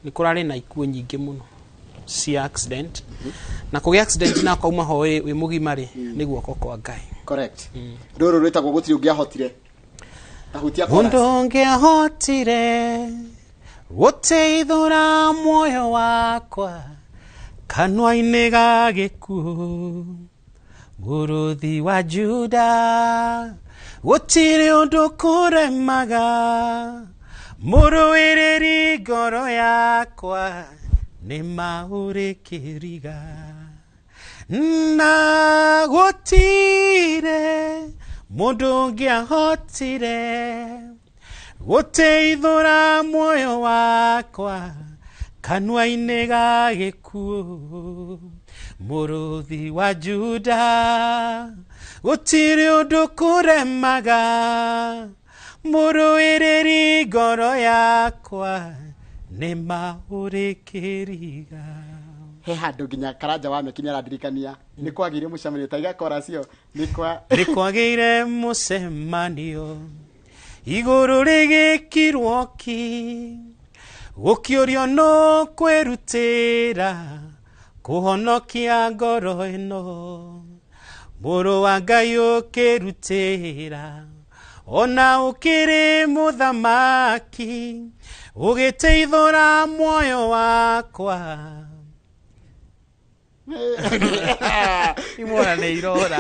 ni kurari na ikuo nyingi muno si accident na kugia accident na kauma ho we mugima ri ni guoko kwa Ngai. Correct. Roro rwetagwo gutiri ungiahotire tahutia kwa ungiahotire guteithura moyo wakwa kanwa-ini ga gikuo Muruthi wa Juda gutiri undu kuremaga muruiriri ngoro yakwa ni maurikiriga na gutire mundu ungiahotire guteithura muoyo wakwa kanwa-ini ga gikuo Muruthi wa Juda gutiri undu kuremaga muruiriri ngoro yakwa ni maurikiriga. He handu nginya Karanja wa mekinya randirikania ni kwagire mucemanio taiga koracio ni kwagire mucemanio iguru rigikirwo ki gukiurio no kwerutira kuhonokia ngoro ino muru wa Ngai ukirutira ona ukiri muthamaki ugiteithura moyo wakwa imora ne irora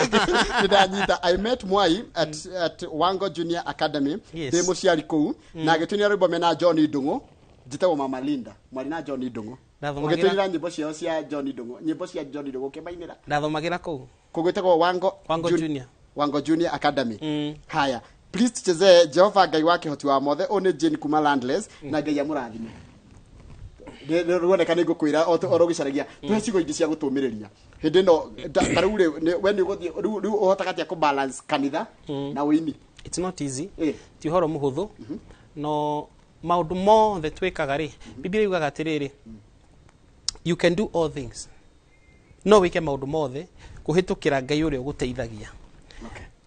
ndanyita. I met Mwai at Wango Junior Academy de muciari kuu na gitunia rwimbo mena John Ndungu njitagwo Mama Linda mwari na John Ndungu ugitunira nyimbo cio cia John Ndungu nyimbo cia John Ndungu kimainira ndathomagira kuu kugwitagwo Wango Junior Academy. Haya, please tucheze Jehova Ngai wake hoti wa mothe one Jane kuma Landless na Ngai amurathime. Ruoneka ni ngukwira orogicaragia twecigo ingi cia gutumiriria hindi no tarure we ni guthie riu uhota katia ku balance kanitha na wini. It's not easy ti horo muhuthu no maundu mothe twikaga ri Biblia yugaga atiriri you can do all things no wike maundu mothe kuhitukira Ngai uria uguteithagia.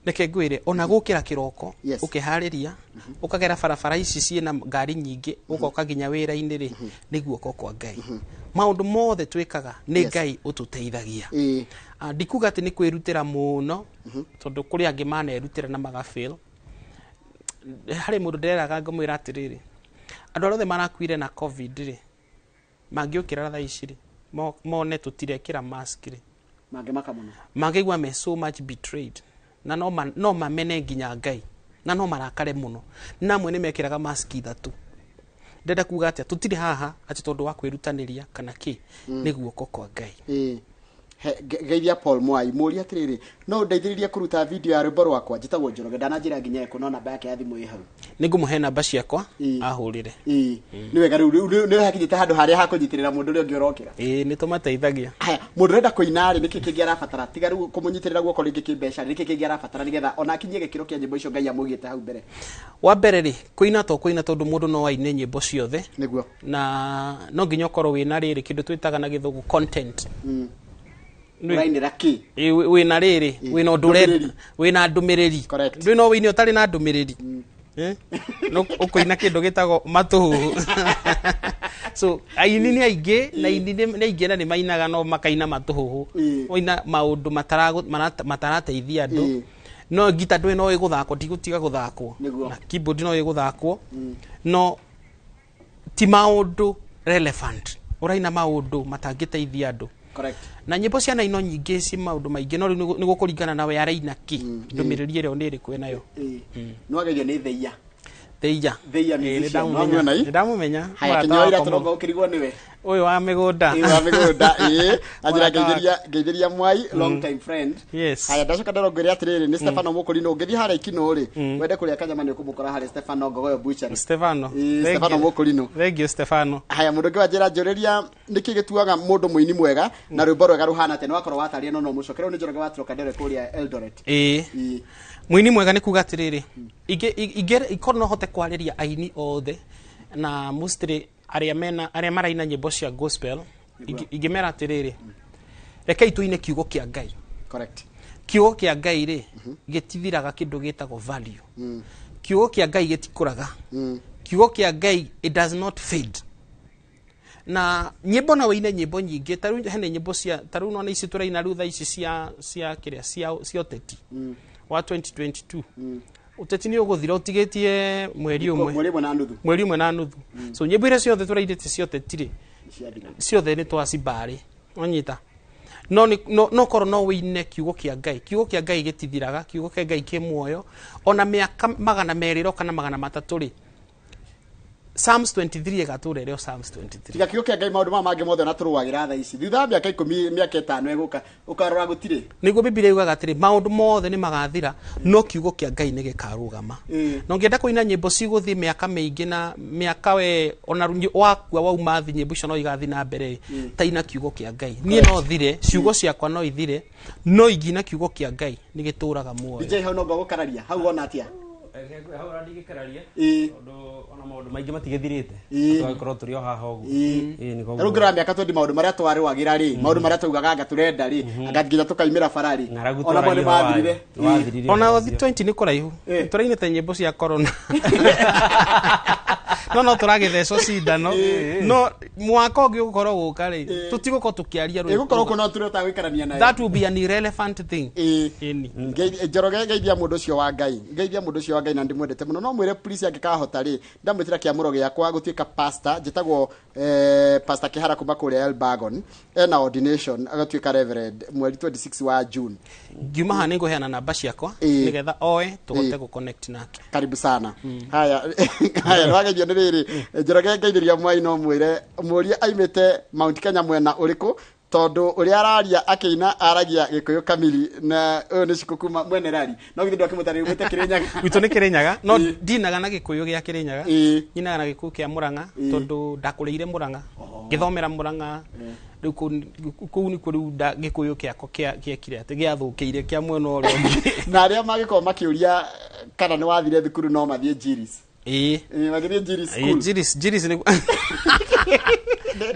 Reke ngwire ona gukira kiroko ukihariria ukagera barabara ici ciena ngari nyingi ugoka ginya wira-ini ri niguo kwa Ngai. Maundu mothe twikaga ni Ngai ututeithagia. Ndikuga ati ni kwirutira muno tondu kuri angi manerutira na magafail. Hari mundu nderaga ngomwira atiriri andu othe marakuire na covid ri mangiukira tha ici ri mone tutirekira mask ri mangigwa me so much betrayed na no mamene nginya Ngai na no marakare muno na mwene mekiraga mask ithatu. Ndenda kuga atia tutiri haha ati tondu wa kwirutaniria kana ki niguo kwa Ngai. Geithia Paul Mwai muri atiriri no ndeithiriria kuruta video ya rwimbo rwakwa njitagwo Njoroge ndananjira nginya eko no namba yake ya thimu i hau ningumuhe namba ciakwa ahurire ni wega riu ni hakinyite handu haria hakunyitirira mundu uri ungi urokira ni tumateithagia. Haya, mundu renda kuina ri niki kingi arabatara tiga riu kumunyitirira guoko ringi kimbeca niki kingi arabatara nigetha ona akinyie gikiro kia nyimbo icio Ngai amugite hau mbere. Wa mbere ri kuina tondu mundu no waine nyimbo ciothe niguo na no nginya ukorwo wina riri kindu twitaga na githugu content. Rainira ki wina riri wina ndurenda wina ndumiriri ndu no wini utari na ndumiriri no ukoina kindu gitago matuhu. So aini ni aige na ini ni aige na ni mainaga no makaina matuhu oina maundu matarateithia andu no gita ndwe no iguthako ndigutiga guthakwo na keyboard no iguthakwo no ti maundu relevant uraina maundu matangiteithia andu. Correct. Na nyimbo cia na ino nyingi ci maundu maingi no ni gukuringana nawe araina ki ndumiriri ire oni iri kwe nayo. No agerio ni theia ni ndamumenya haya kinyoira turongo ukirigwo niwe uyu wa migunda ajira ngeitheria Mwai long time friend. Haya ndacoka ndarongere atiriri ni Stefano Mukurino ungithi haria ikino ri wende kuria kanyama ni ukumukora haria Stefano Ngogoyo Butchery Stefano Mukurino. Thank you Stefano. Haya mundu ngi wanjira njuriria niki gituaga mundu muini mwega na rwimbo rwega ruhana ate no akorwo wataria no mucokero ni Njoroge waturoka ndere kuria Eldoret. Muini mwega ni kuga atiriri ikorwo no hote kwariria aini othe na mostly aria maraina nyimbo cia gospel igimera atiriri reke ituine kiugo kia Ngai. Correct. Kiugo kia Ngai ri gitithiraga kindu gitagwo value. Kiugo kia Ngai gitikuraga. Kiugo kia Ngai it does not fade. na nyimbo na wĩine nyimbo nyingĩ tarũ hene nyimbo cia tarũ no ici tũraina rutha ici cia kĩrĩa cia ũteti wa 2022 ũteti nĩ ũgũthira ũtigĩtie mweri ũmwe na nuthu so nyimbo iria ciothe tũraindĩte cia ũteti rĩ ciothe nĩ twacibarĩ onyita no korwo no wĩine kiugo kĩa Ngai gĩtithiraga kiugo kĩa Ngai kĩ muoyo ona mĩaka 200 kana 300 rĩ Psalms 23 gaturere Psalms 23 tiga kiugo kĩa Ngai maũndũ mangĩ mothe na tũrũagĩra tha ici thutha mĩaka 10 mĩaka 5 ĩgũka ũkarora gũtirĩ nĩguo Biblia yugaga atĩrĩ maũndũ mothe nĩ magathira no kiugo kĩa Ngai nĩ gĩkarũgama no ngĩenda kũina nyĩmbo cigũthiĩ mĩaka mĩingĩ na mĩaka we ona wakua wauma thi nyĩmbo icio no igathi na mbere ta ina kiugo kĩa Ngai niĩ no thire ciugo ciakwa no ithire no ingina kiugo kĩa Ngai nĩ gĩtũraga muoyo DJ hau no ngũkararia hau ona atia hau ndigikararia ona maũndũ maingĩ matigĩthirĩte twakorwo tũrĩ o haha ũguo rĩu ngĩrora mĩaka 20 maũndũ marĩa twarũagĩra rĩ maũndũ marĩa taugaga anga tũrenda rĩ anga nginya tũkaimĩra barari ona mo nĩ mathirire ona 20 nĩ kũraihu tũrainĩte nyĩmbo cia corona no tũragĩthecwo cindano no mwaka ũngĩ ũgũkorwo gũka rĩ tũtigũkorwo tũkĩaria rwĩmbo ĩgũkorwo kuna tũrĩ ũtagũikarania nayo that will be an irrelevant thing Njoroge geithia mũndũ ũcio wa Ngai na ndimwendete mũno no mwĩre please angĩkahota rĩ ndamwĩtĩra kĩamũro gĩakwa gũtuĩka pastor njĩtagwo pastor Kĩhara kuma kũrĩa Elbagon ena ordination agatuĩka reverend mweri 26 wa June ngiuma haha nĩngũheana namba ciakwa nĩgetha oe tũhote gũconnect nake karibu sana haya nĩwageithio nĩ rĩrĩ Njoroge ngeithĩria mwai no mwĩre mũria aimĩte Mount Kenya mwena ũrĩkũ tondu uria araria akĩina aragia Gĩkũyũ kamili na ũyũ nĩ Cikũ kuma mwene rari no githĩ ndakĩmũtarĩria umĩte Kĩrĩnyaga witũ nĩ Kĩrĩnyaga no ndinaga na Gĩkũyũ gĩa Kĩrĩnyaga nyinaga na Gĩkũyũ kĩa Mũrang'a tondu ndakũrĩire Mũrang'a ngĩthomera Mũrang'a rĩu kũu nĩ kũrĩu Gĩkũyũ kĩako kĩekire atĩ gĩathũkĩire kĩa mwena ũrĩa na arĩa magĩkorwo makĩũria kana nĩ wathire thukuru no mathiĩ Jiris magĩthiĩ Jiris school Jiris nĩ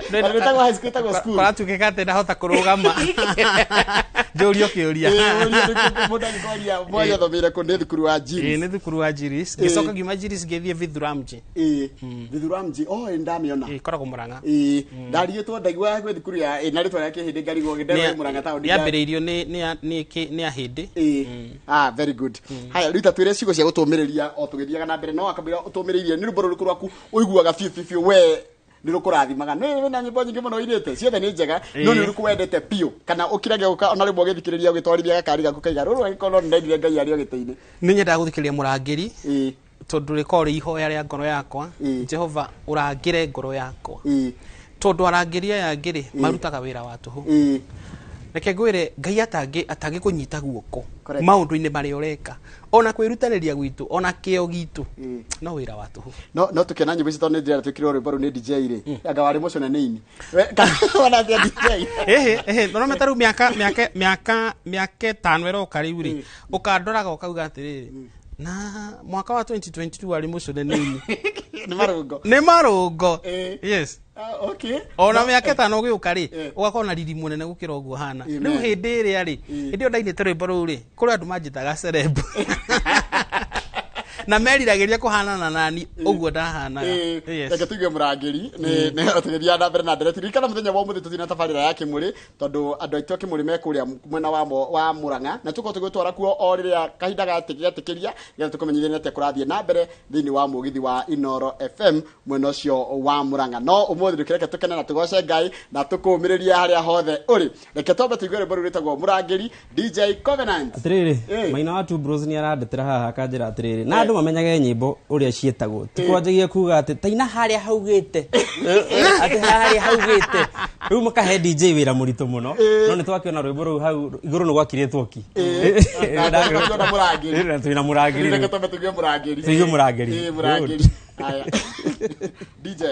Ndetagwo high school tagwo school. Kwa tukika tena hota kurugama. Jorio kĩũria. Mũndũ angĩkoria moyo thomire kũ nĩ thukuru wa Jiris. Nĩ thukuru wa Jiris. Gĩcoka giuma Jiris gĩthiĩ Vithuramji. Vithuramji. Ndamĩona. Koragwo Mũrang'a. Ndarigĩtwo ndaigua gwĩ thukuru ya na rĩtwa rĩake hĩndĩ ngarigwo gĩthiĩ Mũrang'a taũni. Yambĩrĩirio nĩ ahĩndĩ. Very good. Haya rita twĩre ciugo cia gũtũmĩrĩria o tũgĩthiaga na mbere no akambira ũtũmĩrĩirie nĩ rũmbũ rũrĩkũ rwaku ũiguaga biũ we nĩ rũkũrathimaga nĩ na nyĩmbo nyingĩ mũno irĩte ciothe nĩ njega no nĩ rũrĩkũ wendete piũ kana ũkĩrage ũka ona rĩmwe ũgĩthikĩrĩria ũgĩtwarithia gakari gaku kaiga rũrũ agĩkorwo nĩ ndendire Ngai arĩ gĩtĩ-inĩ nĩ nyendaga gũthikĩrĩria mũrangĩri tondũ rĩkorwo rĩ ihoya rĩa ngoro yakwa Jehova ũrangĩre ngoro yakwa tondũ arangĩri aya angĩ marutaga wĩra wa tũhũ reke ngwĩre Ngai atangĩkũnyita guoko maũndũ-inĩ marĩa ũreka ona kwĩrutanĩria gwitũ ona kĩo gitũ no wĩra wa tũhũ no tũkena nyĩmbo ici tondũ nĩ ndĩrenda twĩkĩrwo rwĩmbo rũu nĩ DJ rĩ anga warĩ mũconanĩini ona thia DJ no metaru mĩaka 5 ĩroka rĩu rĩ ũkandoraga ũkauga atĩrĩrĩ na mwaka wa 2022 arĩ mũconanĩini nĩ marũngo yes okay ona mĩaka 5 ũgĩũka rĩ ũgakorwo na riri mũnene gũkĩra ũguo hana rĩu hĩndĩ ĩrĩa rĩ hĩndĩ ĩyo ndainĩte rwĩmbo rũu rĩ kũrĩ andũ manjĩtaga celeb na meriragĩria kũhanana nani ũguo ndahanaga reke tuigue mũrangĩri nĩ atũgĩthia na mbere na ndere tirikana mũthenya wa ũmũthĩ tũthiĩ na tabarĩra ya Kĩmũrĩ tondũ andũ aitũ a Kĩmũrĩ me kũrĩa mwena wa Mũrang'a na tũkorwo tũgĩtwara kuo o rĩrĩa kahinda gatĩkĩria rĩrĩa tũkũmenyithania atĩa kũrathiĩ na mbere thĩinĩ wa mũgithi wa Inoro FM mwena ũcio wa Mũrang'a no ũmũthĩ reke tũkene na tũgoce Ngai na tũkũmĩrĩria harĩa hothe ũrĩ reke twambe tuigue rwĩmbo rũu rwĩtagwo mũrangĩri DJ Covenant atĩrĩrĩ Maina wa Two Bros nĩ arandetera haha akanjĩra atĩrĩrĩ na andũ mamenyage nyĩmbo ũrĩa ciĩtagwo tikwanjagia kuga atĩ taina harĩa haugĩte atĩ harĩa haugĩte rĩu makahe DJ wĩra mũritũ mũno no nĩ twakĩona rwĩmbo rũu hau igũrũ nĩ gwakirĩtwo ki twĩna mũrangĩri reke twambe tuigue mũrangĩri tuigue mũrangĩri mũrangĩri haya DJ